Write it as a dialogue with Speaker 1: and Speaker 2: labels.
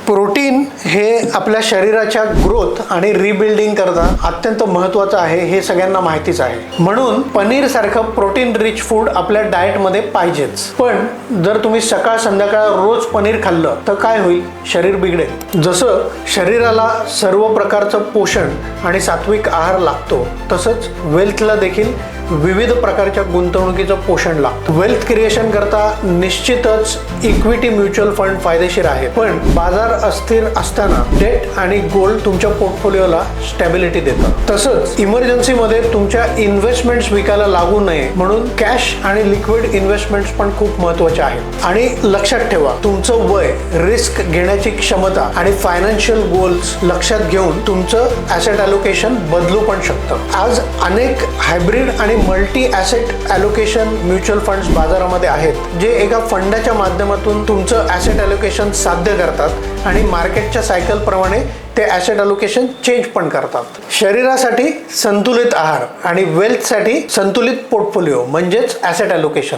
Speaker 1: Protein हे आपल्या शरीराच्या ग्रोथ आणि रिबिल्डिंग करता अत्यंत महत्त्वाचं आहे, हे सगळ्यांना माहितीच आहे. म्हणून पनीर सारखं प्रोटीन रिच फूड आपल्या डाएटमध्ये पाहिजेच. पण जर तुम्ही सकाळ संध्याकाळ रोज पनीर खाल्लं तर काय होईल? शरीर बिघडेल. जसं शरीराला सर्व प्रकारचं पोषण आणि सात्विक आहार लागतो, तसंच वेल्थला देखील विविध प्रकारच्या गुंतवणुकीचं पोषण लागतं. वेल्थ क्रिएशन करता निश्चितच इक्विटी म्युच्युअल फंड फायदेशीर आहे, पण बाजार अस्थिर असताना डेट आणि गोल्ड तुमच्या पोर्टफोलिओला स्टॅबिलिटी देतात. तसंच इमर्जन्सीमध्ये तुमच्या इन्व्हेस्टमेंट्स विकायला लागू नये म्हणून कॅश आणि लिक्विड इन्व्हेस्टमेंट्स पण खूप महत्त्वाचे आहेत. आणि लक्षात ठेवा, तुमचं वय, रिस्क घेण्याची क्षमता आणि फायनान्शियल गोल्स लक्षात घेऊन तुमचं ॲसेट ॲलोकेशन बदलू पण शकतं. आज अनेक हायब्रिड आणि multi asset allocation mutual funds बाजारामध्ये आहेत, जे एका फंडाच्या माध्यमातून तुमचं ॲसेट ॲलोकेशन साध्य करतात आणि मार्केटच्या सायकल प्रमाणे ते ॲसेट ॲलोकेशन चेंज पण करतात. शरीरासाठी संतुलित आहार आणि वेल्थसाठी संतुलित पोर्टफोलिओ म्हणजेच ॲसेट ॲलोकेशन.